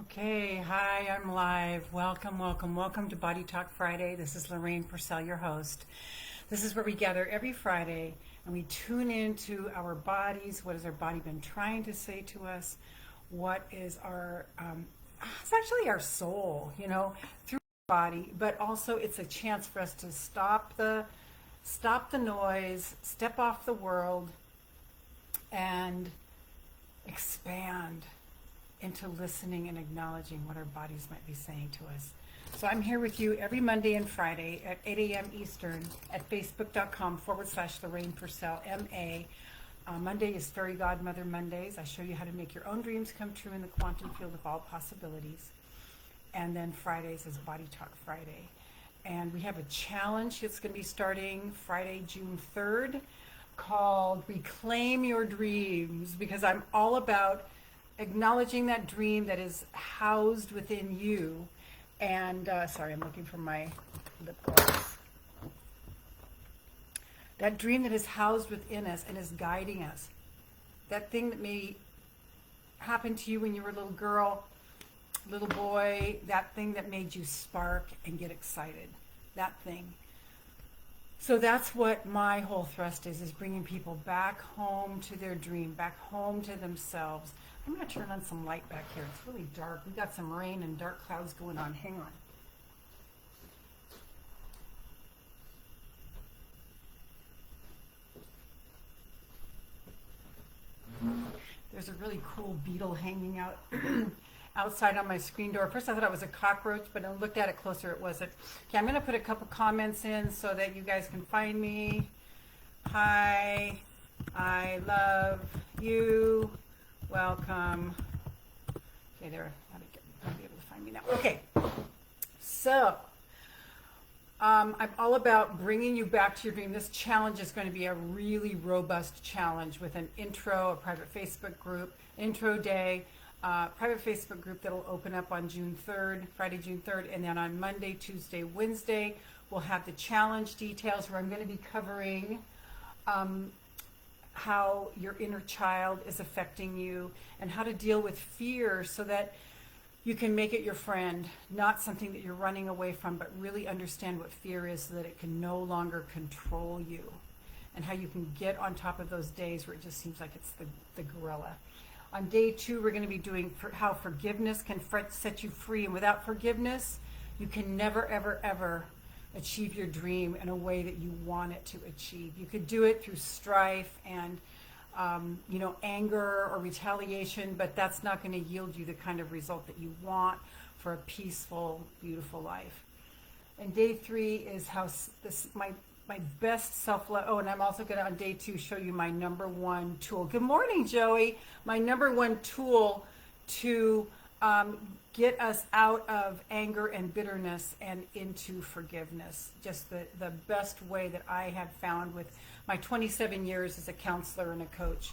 Okay, hi, I'm live. Welcome to Body Talk Friday. This is Lorraine Pursell, your host. This is where we gather every Friday and we tune into our bodies. What has our body been trying to say to us? What is it's actually our soul, through our body, but also it's a chance for us to stop the noise, step off the world, and expand into listening and acknowledging what our bodies might be saying to us. So I'm here with you every Monday and Friday at 8 a.m. Eastern at facebook.com/Lorraine Pursell, MA. Monday is Fairy Godmother Mondays. I show you how to make your own dreams come true in the quantum field of all possibilities. And then Fridays is Body Talk Friday. And we have a challenge that's going to be starting Friday, June 3rd, called Reclaim Your Dreams, because I'm all about acknowledging that dream that is housed within you. And sorry, I'm looking for my lip gloss. That dream that is housed within us and is guiding us. That thing that may happen to you when you were a little girl, little boy, that thing that made you spark and get excited. That thing. So that's what my whole thrust is bringing people back home to their dream, back home to themselves. I'm going to turn on some light back here. It's really dark. We've got some rain and dark clouds going on. Hang on. There's a really cool beetle hanging out outside on my screen door. First I thought it was a cockroach, but I looked at it closer, it wasn't. Okay, I'm going to put a couple comments in so that you guys can find me. Hi, I love you. Welcome. Okay, there. I'll be able to find me now. Okay, so I'm all about bringing you back to your dream. This challenge is going to be a really robust challenge with an intro, a private Facebook group, intro day, private Facebook group that'll open up on June 3rd, Friday, June 3rd, and then on Monday, Tuesday, Wednesday, we'll have the challenge details where I'm going to be covering how your inner child is affecting you and how to deal with fear so that you can make it your friend, not something that you're running away from, but really understand what fear is so that it can no longer control you, and how you can get on top of those days where it just seems like it's the gorilla. On day 2, we're going to be doing how forgiveness can set you free, and without forgiveness, you can never, ever, ever achieve your dream in a way that you want it to achieve. You could do it through strife and anger or retaliation, but that's not going to yield you the kind of result that you want for a peaceful, beautiful life. And day 3 is how my best self-love. Oh, and I'm also going to, on day 2, show you my number one tool. Good morning, Joey. My number one tool to get us out of anger and bitterness and into forgiveness. Just the best way that I have found with my 27 years as a counselor and a coach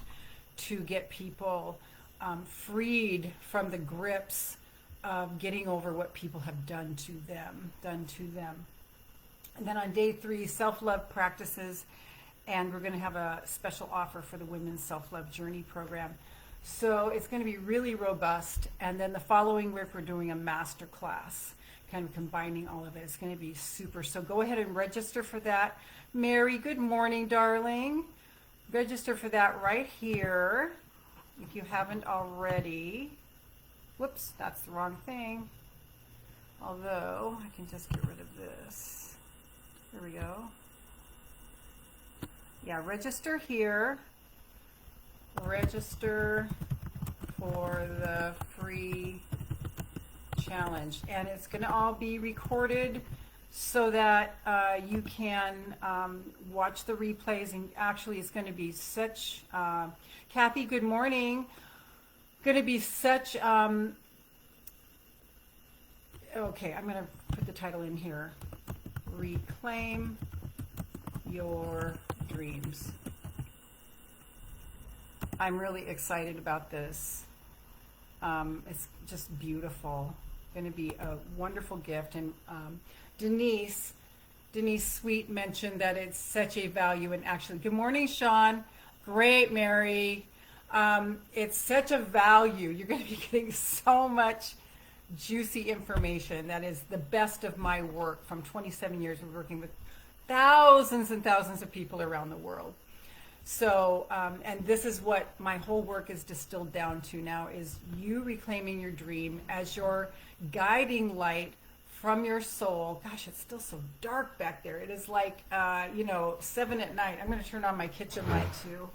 to get people freed from the grips of getting over what people have done to them. And then on day 3, self-love practices, and we're going to have a special offer for the Women's Self-Love Journey program. So it's going to be really robust. And then the following week, we're doing a master class, kind of combining all of it. It's going to be super. So go ahead and register for that. Mary, good morning, darling. Register for that right here if you haven't already. Whoops, that's the wrong thing. Although I can just get rid of this. There we go. Yeah, register here. Register for the free challenge, and it's going to all be recorded so that you can watch the replays. And actually, it's going to be such Kathy, good morning. Going to be such okay, I'm going to put the title in here. Reclaim Your Dreams. I'm really excited about this. It's just beautiful. Going to be a wonderful gift. And Denise Sweet mentioned that it's such a value. And actually, good morning, Sean. Great, Mary. It's such a value. You're going to be getting so much juicy information that is the best of my work from 27 years of working with thousands and thousands of people around the world. So, and this is what my whole work is distilled down to now, is you reclaiming your dream as your guiding light from your soul. Gosh, it's still so dark back there. It is like, 7 at night. I'm going to turn on my kitchen light too.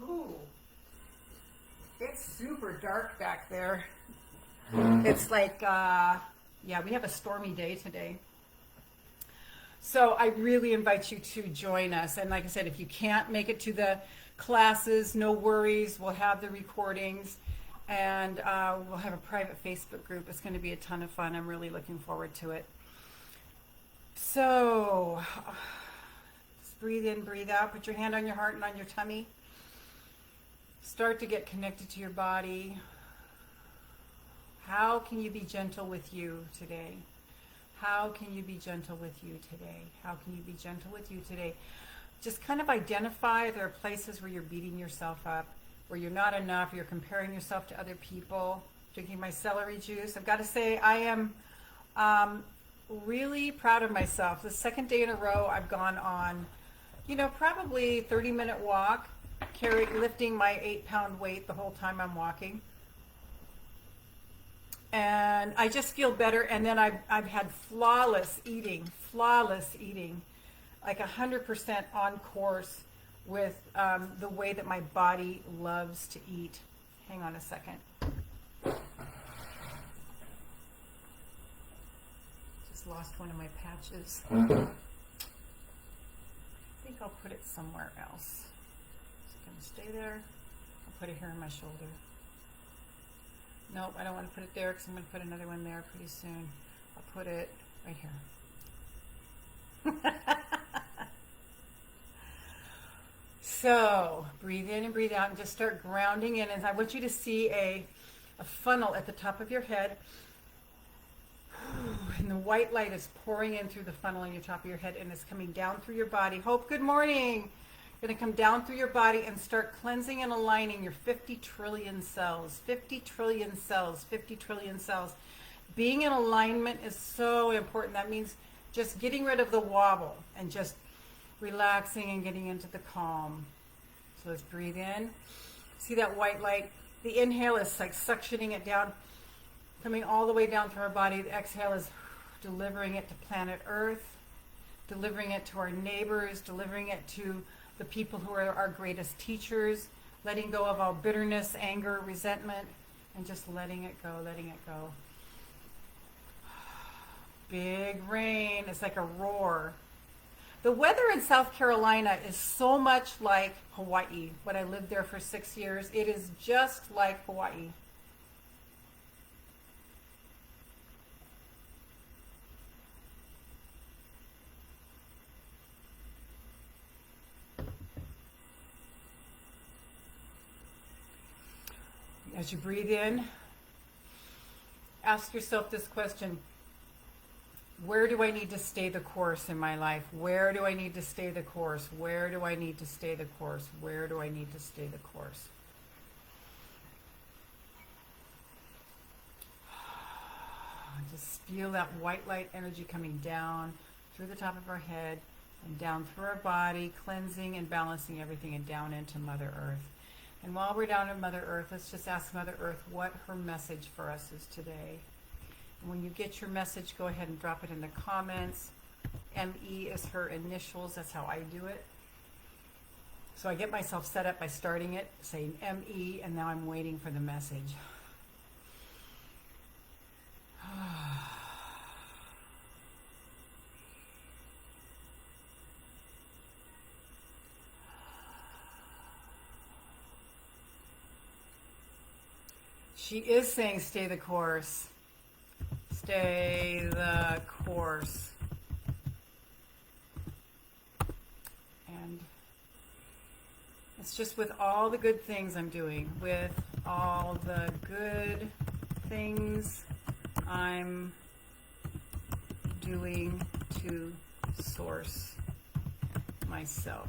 Ooh, it's super dark back there. It's like, we have a stormy day today. So I really invite you to join us. And like I said, if you can't make it to the classes, no worries. We'll have the recordings, and we'll have a private Facebook group. It's going to be a ton of fun. I'm really looking forward to it. So just breathe in, breathe out. Put your hand on your heart and on your tummy. Start to get connected to your body. How can you be gentle with you today? How can you be gentle with you today? How can you be gentle with you today? Just kind of identify there are places where you're beating yourself up, where you're not enough, you're comparing yourself to other people. Drinking my celery juice. I've got to say, I am really proud of myself. The second day in a row I've gone on, probably 30-minute walk, lifting my 8-pound weight the whole time I'm walking. And I just feel better. And then I've had flawless eating, like 100% on course with the way that my body loves to eat. Hang on a second. Just lost one of my patches. I think I'll put it somewhere else. It's going to stay there. I'll put it here on my shoulder. Nope, I don't want to put it there because I'm going to put another one there pretty soon. I'll put it right here. So breathe in and breathe out and just start grounding in. And I want you to see a funnel at the top of your head. And the white light is pouring in through the funnel in your top of your head, and it's coming down through your body. Hope, good morning. Going to come down through your body and start cleansing and aligning your 50 trillion cells. 50 trillion cells. 50 trillion cells. Being in alignment is so important. That means just getting rid of the wobble and just relaxing and getting into the calm. So let's breathe in. See that white light? The inhale is like suctioning it down, coming all the way down through our body. The exhale is delivering it to planet Earth, delivering it to our neighbors, delivering it to the people who are our greatest teachers, letting go of all bitterness, anger, resentment, and just letting it go, letting it go. Big rain. It's like a roar. The weather in South Carolina is so much like Hawaii. When I lived there for 6 years, it is just like Hawaii. As you breathe in, ask yourself this question: where do I need to stay the course in my life? Where do I need to stay the course? Where do I need to stay the course? Where do I need to stay the course? Just feel that white light energy coming down through the top of our head and down through our body, cleansing and balancing everything, and down into Mother Earth. And while we're down in Mother Earth, let's just ask Mother Earth what her message for us is today. And when you get your message, go ahead and drop it in the comments. ME is her initials. That's how I do it. So I get myself set up by starting it, saying ME, and now I'm waiting for the message. She is saying stay the course. Stay the course. And it's just with all the good things I'm doing, with all the good things I'm doing to source myself.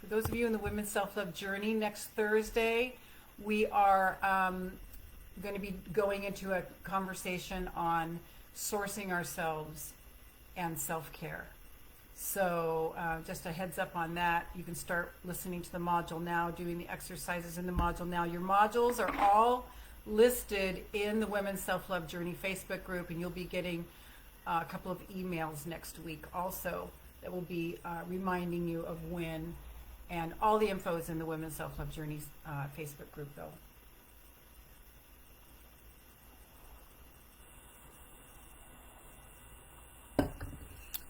For those of you in the Women's Self-Love Journey, next Thursday, we are going to be going into a conversation on sourcing ourselves and self-care. So just a heads up on that. You can start listening to the module now, doing the exercises in the module now. Your modules are all listed in the Women's Self-Love Journey Facebook group, and you'll be getting a couple of emails next week also that will be reminding you of when, and all the info is in the Women's Self-Love Journey Facebook group though.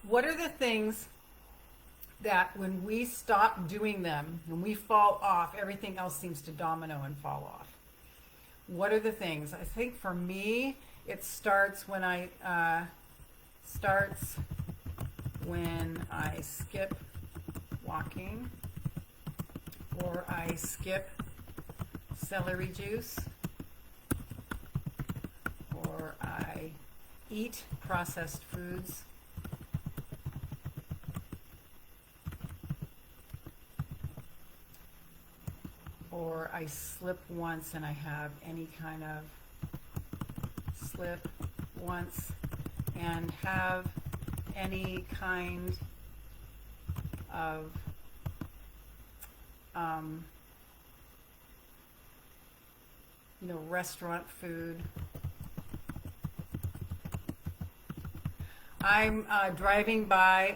What are the things that when we stop doing them, when we fall off, everything else seems to domino and fall off? What are the things? I think for me, it starts when I skip walking, or I skip celery juice, or I eat processed foods, or I slip once and I have any kind of slip once and have any kind of restaurant food. I'm driving by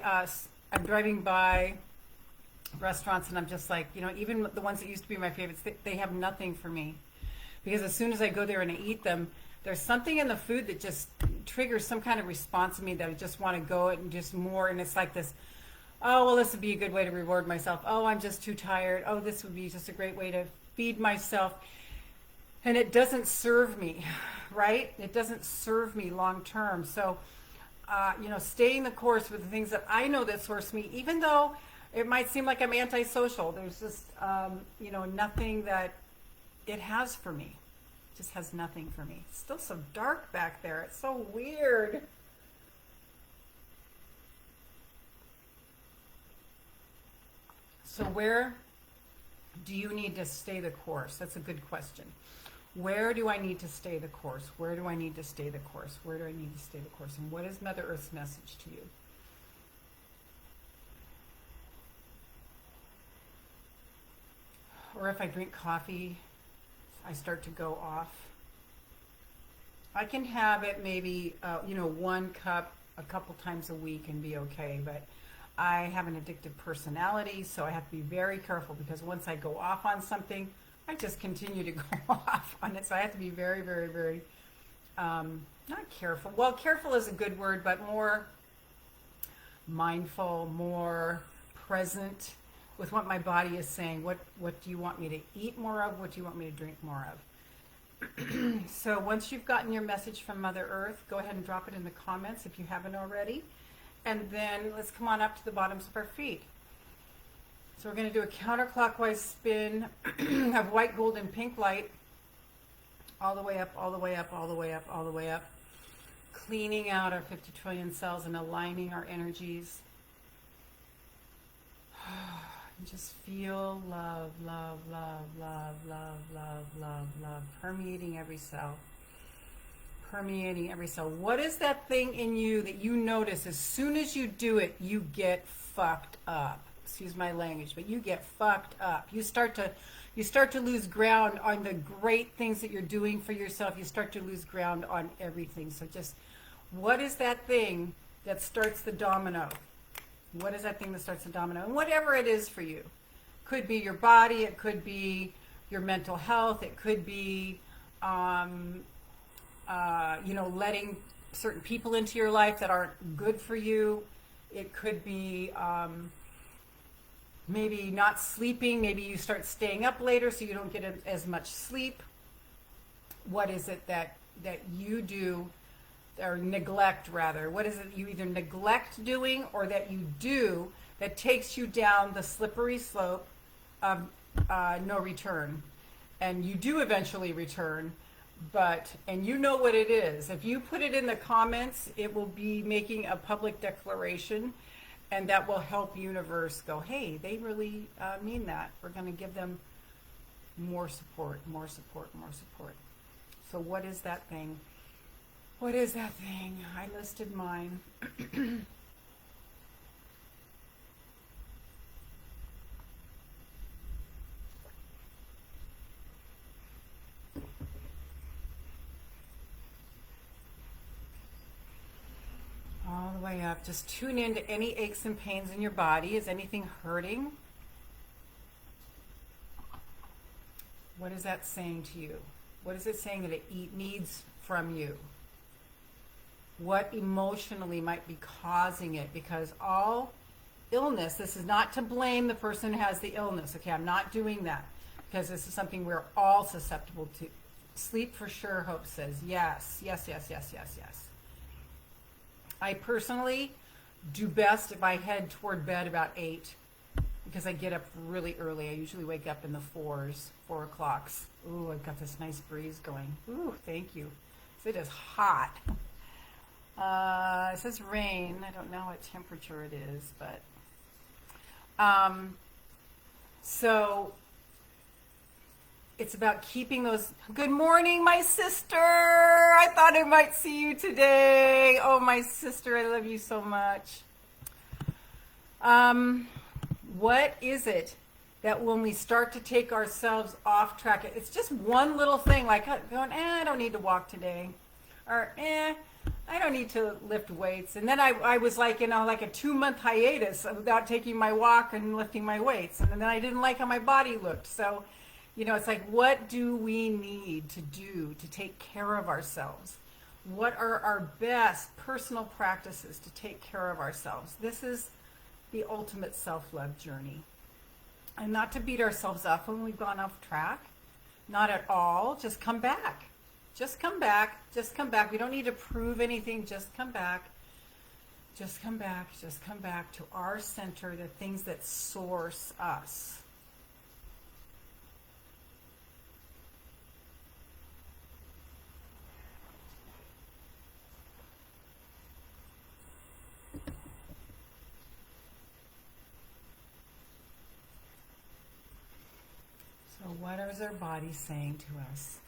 restaurants, and I'm just like, even the ones that used to be my favorites, they have nothing for me, because as soon as I go there and I eat them, there's something in the food that just triggers some kind of response in me that I just want to go and just more. And it's like this, oh, well, this would be a good way to reward myself. Oh, I'm just too tired. Oh, this would be just a great way to feed myself. And it doesn't serve me, right? It doesn't serve me long term. So, staying the course with the things that I know that source me, even though it might seem like I'm antisocial, there's just, nothing that it has for me. It just has nothing for me. It's still so dark back there. It's so weird. So where do you need to stay the course? That's a good question. Where do I need to stay the course? Where do I need to stay the course? Where do I need to stay the course? And what is Mother Earth's message to you? Or if I drink coffee, I start to go off. I can have it maybe, 1 cup a couple times a week and be okay, but I have an addictive personality, so I have to be very careful, because once I go off on something, I just continue to go off on it. So I have to be very, very, very, not careful. Well, careful is a good word, but more mindful, more present with what my body is saying. What do you want me to eat more of? What do you want me to drink more of? So once you've gotten your message from Mother Earth, go ahead and drop it in the comments if you haven't already. And then let's come on up to the bottoms of our feet. So we're going to do a counterclockwise spin of white, gold, and pink light, all the way up, all the way up, all the way up, all the way up, cleaning out our 50 trillion cells and aligning our energies. And just feel love, love, love, love, love, love, love, love, permeating every cell. Permeating every cell. What is that thing in you that you notice as soon as you do it, you get fucked up? Excuse my language, but you get fucked up. You start to lose ground on the great things that you're doing for yourself. You start to lose ground on everything. So just, what is that thing that starts the domino? What is that thing that starts the domino? And whatever it is for you. Could be your body, it could be your mental health, it could be letting certain people into your life that aren't good for you. It could be maybe not sleeping. Maybe you start staying up later so you don't get as much sleep. What is it that you do, or neglect rather? What is it you either neglect doing or that you do that takes you down the slippery slope of no return? And you do eventually return, and you know what it is. If you put it in the comments, it will be making a public declaration, And that will help universe go, hey, they really mean that. We're going to give them more support, more support, more support. So what is that thing? What is that thing? I listed mine. All the way up. Just tune into any aches and pains in your body. Is anything hurting? What is that saying to you? What is it saying that it needs from you? What emotionally might be causing it? Because all illness, this is not to blame the person who has the illness. Okay, I'm not doing that because this is something we're all susceptible to. Sleep for sure, Hope says. Yes, yes, yes, yes, yes, yes. I personally do best if I head toward bed about 8 because I get up really early. I usually wake up in the 4 o'clocks. Ooh, I've got this nice breeze going. Ooh, thank you. It is hot. It says rain. I don't know what temperature it is, but so it's about keeping those. Good morning, my sister. I thought I might see you today. Oh, my sister, I love you so much. What is it that when we start to take ourselves off track, it's just one little thing like going, I don't need to walk today, or I don't need to lift weights. And then I was like, like a 2-month hiatus without taking my walk and lifting my weights. And then I didn't like how my body looked. So, it's like, what do we need to do to take care of ourselves? What are our best personal practices to take care of ourselves? This is the ultimate self-love journey. And not to beat ourselves up when we've gone off track. Not at all. Just come back. Just come back. Just come back. We don't need to prove anything. Just come back. Just come back. Just come back to our center, the things that source us. So what is our body saying to us?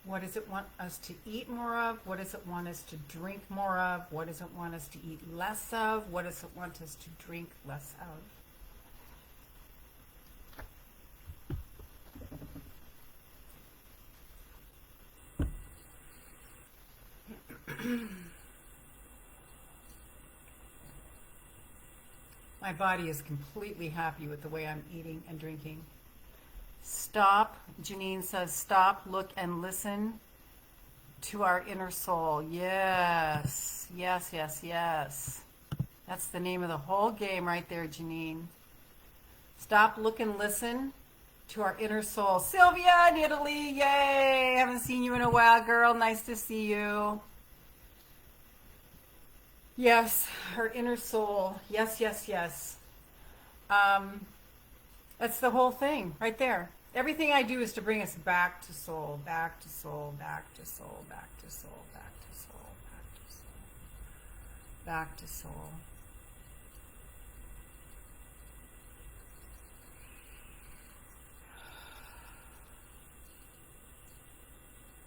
What does it want us to eat more of? What does it want us to drink more of? What does it want us to eat less of? What does it want us to drink less of? My body is completely happy with the way I'm eating and drinking. Stop, Janine says, stop, look, and listen to our inner soul. Yes, yes, yes, yes. That's the name of the whole game right there, Janine. Stop, look, and listen to our inner soul. Sylvia in Italy, yay! Haven't seen you in a while, girl. Nice to see you. Yes, our inner soul. Yes, yes, yes. That's the whole thing right there. Everything I do is to bring us back to soul, back to soul, back to soul, back to soul, back to soul, back to soul, back to soul.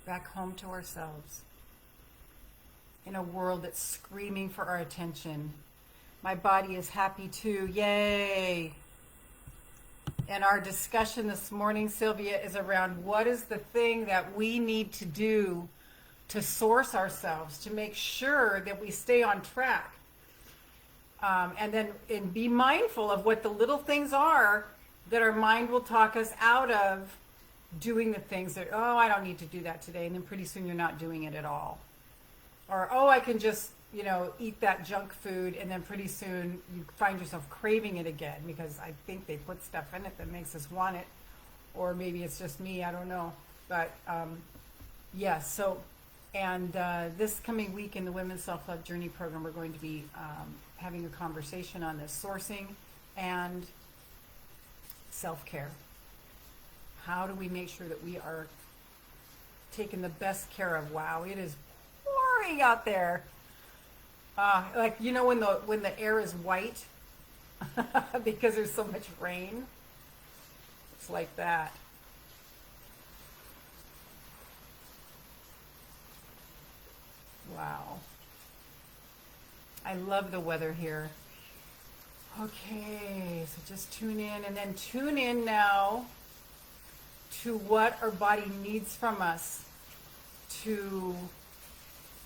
Back home to ourselves. In a world that's screaming for our attention. My body is happy too. Yay! And our discussion this morning, Sylvia, is around what is the thing that we need to do to source ourselves, to make sure that we stay on track. And be mindful of what the little things are that our mind will talk us out of doing the things that, I don't need to do that today. And then pretty soon you're not doing it at all. Or, I can just, eat that junk food, and then pretty soon you find yourself craving it again because I think they put stuff in it that makes us want it. Or maybe it's just me, I don't know. But, yes, so, and this coming week in the Women's Self-Love Journey program, we're going to be having a conversation on this, sourcing and self-care. How do we make sure that we are taking the best care of, wow, it is pouring out there. Like you know when the air is white because there's so much rain. It's like that. Wow. I love the weather here. Okay, so just tune in and then tune in now to what our body needs from us to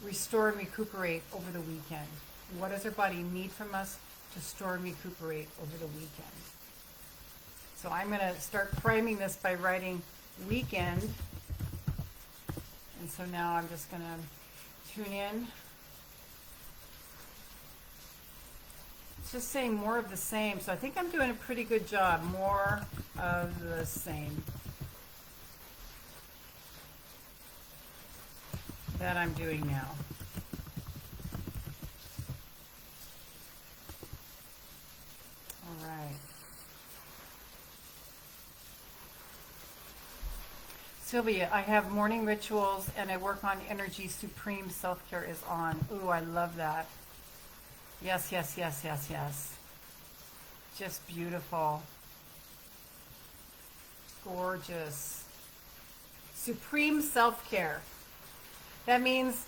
restore and recuperate over the weekend. What does our body need from us to store and recuperate over the weekend? So I'm going to start priming this by writing weekend. And so now I'm just going to tune in. It's just saying more of the same. So I think I'm doing a pretty good job. More of the same. That I'm doing now. All right. Sylvia, I have morning rituals and I work on energy. Supreme self-care is on. Ooh, I love that. Yes, yes, yes, yes, yes. Just beautiful. Gorgeous. Supreme self-care. That means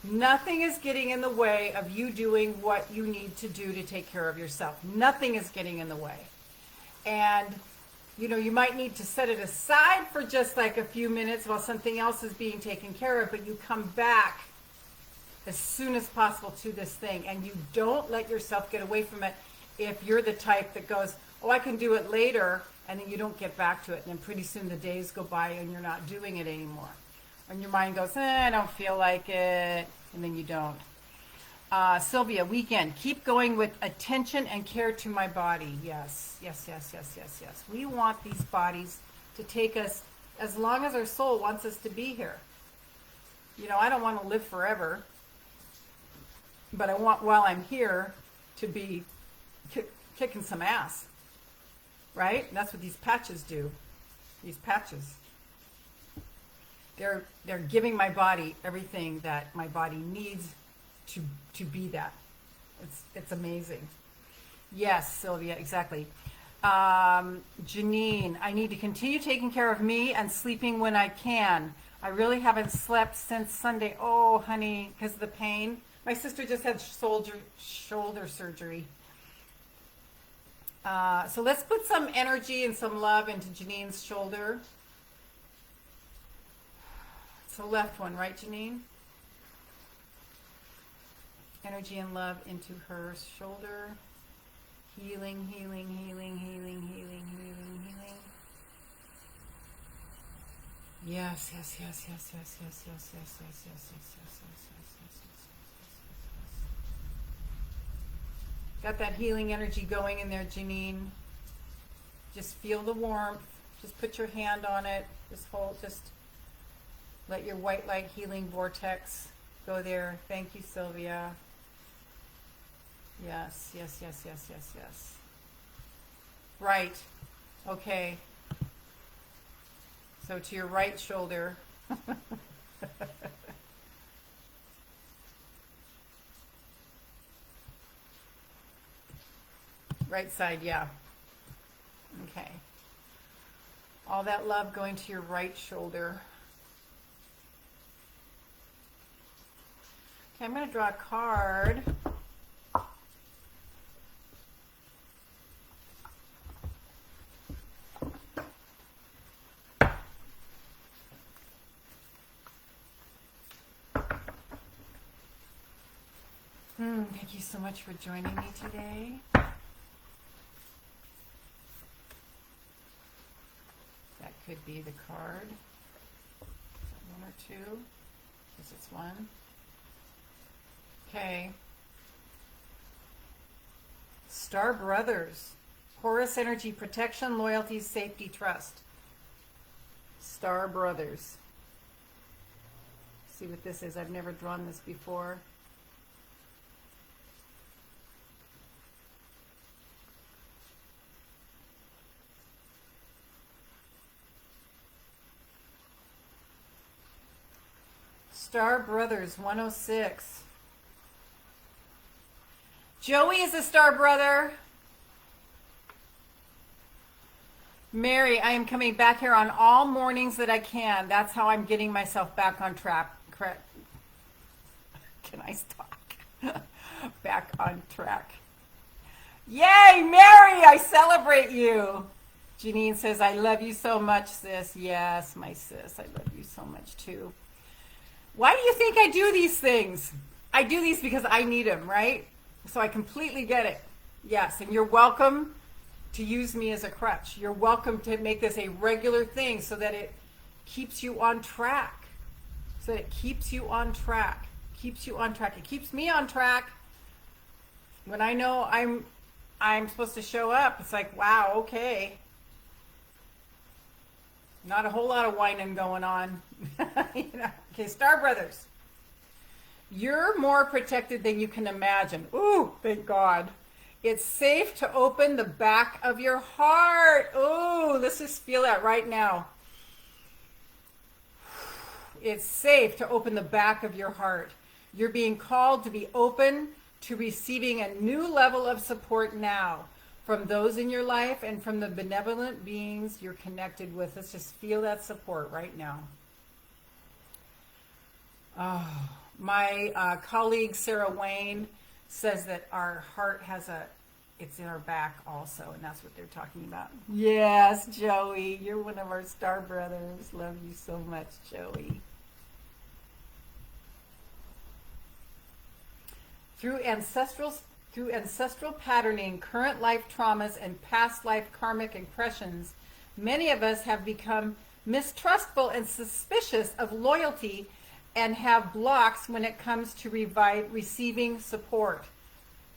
nothing is getting in the way of you doing what you need to do to take care of yourself. Nothing is getting in the way. And, you know, you might need to set it aside for just like a few minutes while something else is being taken care of, but you come back as soon as possible to this thing. And you don't let yourself get away from it if you're the type that goes, oh, I can do it later, and then you don't get back to it. And then pretty soon the days go by and you're not doing it anymore. And your mind goes, I don't feel like it, and then you don't. Sylvia, weekend, keep going with attention and care to my body. Yes, yes, yes, yes, yes, yes. We want these bodies to take us as long as our soul wants us to be here. You know, I don't want to live forever, but I want, while I'm here, to be kicking some ass, right? And that's what these patches do, these patches. They're giving my body everything that my body needs to be that. It's amazing. Yes, Sylvia, exactly. Janine, I need to continue taking care of me and sleeping when I can. I really haven't slept since Sunday. Oh, honey, because of the pain. My sister just had shoulder surgery. So let's put some energy and some love into Janine's shoulder. It's the left one, right, Janine? Energy and love into her shoulder. Healing, healing, healing, healing, healing, healing, healing. Yes, yes, yes, yes, yes, yes, yes, yes, yes, yes, yes, yes, yes, yes, yes, yes. Got that healing energy going in there, Janine. Just feel the warmth. Just put your hand on it. Just hold, just let your white light healing vortex go there. Thank you, Sylvia. Yes, yes, yes, yes, yes, yes. Right. Okay. So to your right shoulder. Right side, yeah. Okay. All that love going to your right shoulder. Okay, I'm going to draw a card. Thank you so much for joining me today. That could be the card. One or two. Guess it's one. Okay. Star Brothers. Horus energy, protection, loyalty, safety, trust. Star Brothers. See what this is. I've never drawn this before. Star Brothers 106. Joey is a star brother. Mary, I am coming back here on all mornings that I can. That's how I'm getting myself back on track. Correct. Can I talk? Back on track. Yay, Mary, I celebrate you. Janine says, I love you so much, sis. Yes, my sis, I love you so much too. Why do you think I do these things? I do these because I need them, right? So I completely get it. Yes, and you're welcome to use me as a crutch. You're welcome to make this a regular thing so that it keeps you on track. So that it keeps you on track. Keeps you on track. It keeps me on track. When I know I'm supposed to show up, it's like, wow, okay. Not a whole lot of whining going on. You know? Okay, Star Brothers. You're more protected than you can imagine. Ooh, thank God. It's safe to open the back of your heart. Ooh, let's just feel that right now. It's safe to open the back of your heart. You're being called to be open to receiving a new level of support now from those in your life and from the benevolent beings you're connected with. Let's just feel that support right now. Oh, my colleague Sarah Wayne says that our heart has it's in our back also, and that's what they're talking about. Yes, Joey, you're one of our star brothers. Love you so much, Joey. Through ancestral patterning, current life traumas, and past life karmic impressions, many of us have become mistrustful and suspicious of loyalty and have blocks when it comes to receiving support.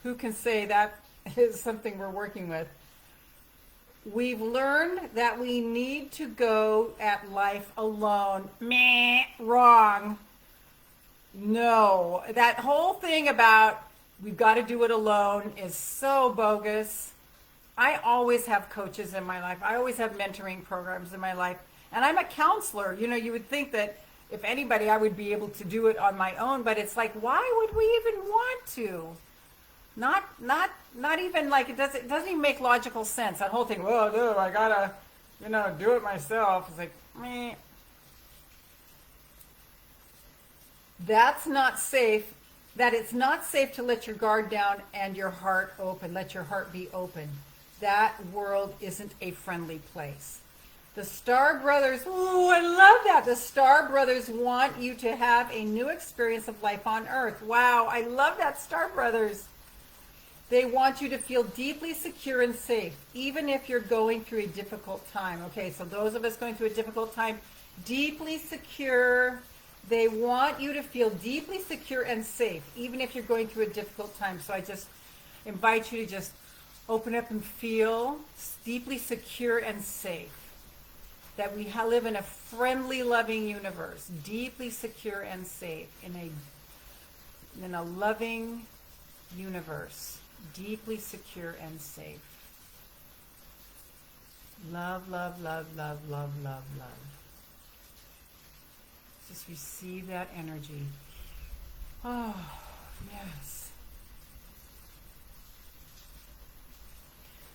Who can say that is something we're working with? We've learned that we need to go at life alone. Meh, wrong. No, that whole thing about we've got to do it alone is so bogus. I always have coaches in my life. I always have mentoring programs in my life. And I'm a counselor. You know, you would think that if anybody, I would be able to do it on my own, but it's like, why would we even want to? Not even like, it doesn't even make logical sense. That whole thing, well, dude, I gotta, do it myself. It's like, meh. That's not safe. That it's not safe to let your guard down and your heart open. Let your heart be open. That world isn't a friendly place. The Star Brothers, ooh, I love that. The Star Brothers want you to have a new experience of life on Earth. Wow, I love that, Star Brothers. They want you to feel deeply secure and safe, even if you're going through a difficult time. Okay, so those of us going through a difficult time, deeply secure. They want you to feel deeply secure and safe, even if you're going through a difficult time. So I just invite you to just open up and feel deeply secure and safe. That we live in a friendly, loving universe, deeply secure and safe, in a loving universe, deeply secure and safe. Love, love, love, love, love, love, love. Just receive that energy. Oh, yes.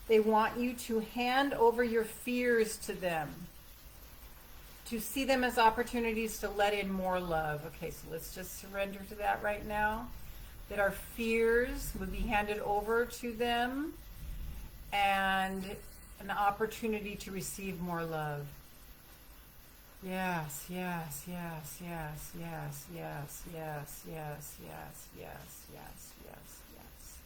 They want you to hand over your fears to them, to see them as opportunities to let in more love. Okay, so let's just surrender to that right now. That our fears would be handed over to them and an opportunity to receive more love. Yes, yes, yes, yes, yes, yes, yes, yes, yes, yes, yes, yes, yes.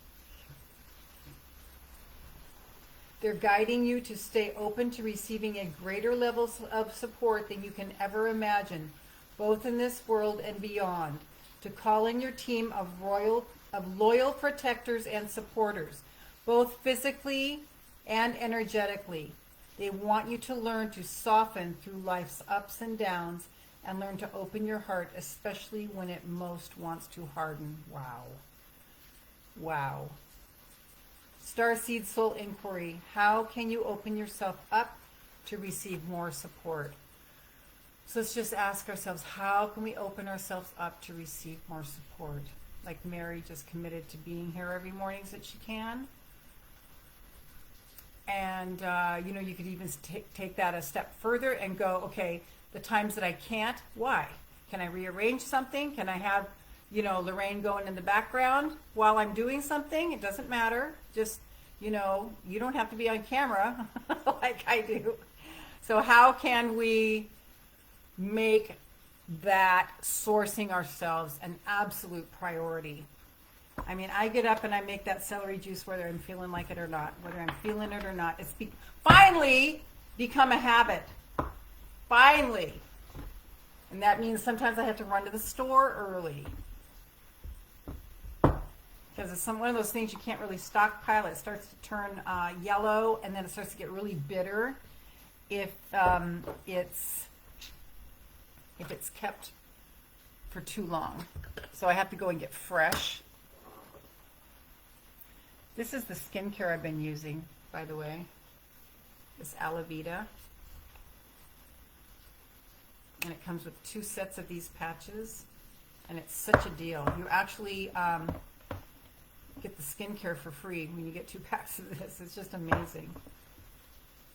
They're guiding you to stay open to receiving a greater level of support than you can ever imagine, both in this world and beyond, to call in your team of loyal protectors and supporters, both physically and energetically. They want you to learn to soften through life's ups and downs and learn to open your heart, especially when it most wants to harden. Wow. Wow. Starseed Soul Inquiry. How can you open yourself up to receive more support? So let's just ask ourselves, how can we open ourselves up to receive more support? like Mary just committed to being here every morning so that she can. And, you know, you could even take that a step further and go, okay, the times that I can't, why? Can I rearrange something? Can I have, you know, Lorraine going in the background while I'm doing something? It doesn't matter. Just, you know, you don't have to be on camera like I do. So how can we make that sourcing ourselves an absolute priority? I mean, I get up and I make that celery juice whether I'm feeling like it or not, whether I'm feeling it or not. It's finally become a habit. Finally. And that means sometimes I have to run to the store early. Because it's one of those things you can't really stockpile. It starts to turn yellow, and then it starts to get really bitter if it's kept for too long. So I have to go and get fresh. This is the skincare I've been using, by the way. This Aloe Vita. And it comes with 2 sets of these patches. And it's such a deal. You actually get the skincare for free when you get 2 packs of this. It's just amazing.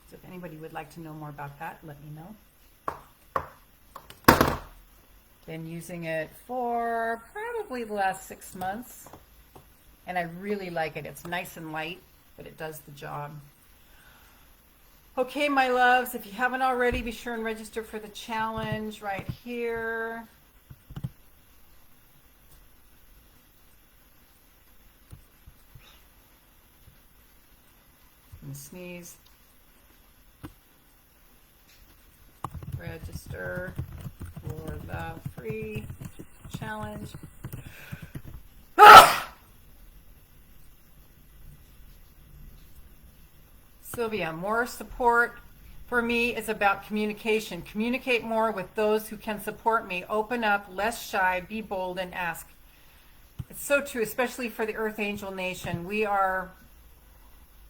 So if anybody would like to know more about that, let me know. Been using it for probably the last 6 months. And I really like it. It's nice and light, but it does the job. Okay, my loves, if you haven't already, be sure and register for the challenge right here. I'm gonna sneeze. Register for the free challenge. Sylvia, more support for me is about communication. Communicate more with those who can support me. Open up, less shy, be bold, and ask. It's so true, especially for the Earth Angel Nation. We are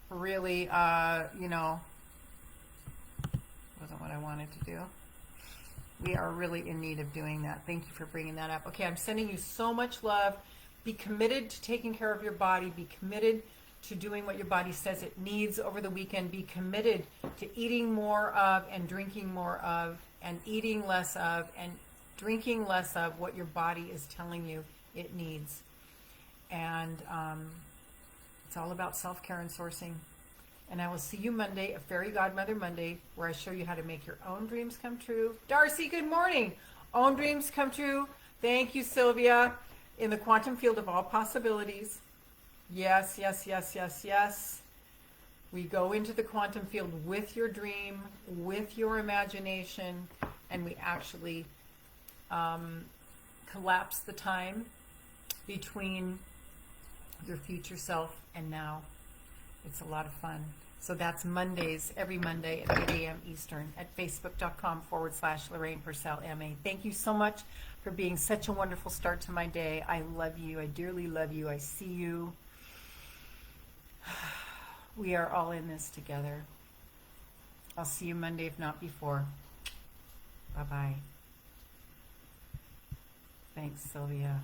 really, you know, wasn't what I wanted to do. We are really in need of doing that. Thank you for bringing that up. Okay, I'm sending you so much love. Be committed to taking care of your body. Be committed to doing what your body says it needs over the weekend. Be committed to eating more of and drinking more of, and eating less of and drinking less of what your body is telling you it needs. And it's all about self-care and sourcing. And I will see you Monday, a Fairy Godmother Monday, where I show you how to make your own dreams come true. Darcy, good morning. Own dreams come true. Thank you, Sylvia. In the quantum field of all possibilities. Yes, yes, yes, yes, yes. We go into the quantum field with your dream, with your imagination, and we actually collapse the time between your future self and now. It's a lot of fun. So that's Mondays, every Monday at 8 a.m. Eastern at facebook.com/Lorraine Pursell MA. Thank you so much for being such a wonderful start to my day. I love you. I dearly love you. I see you. We are all in this together. I'll see you Monday, if not before. Bye-bye. Thanks, Sylvia.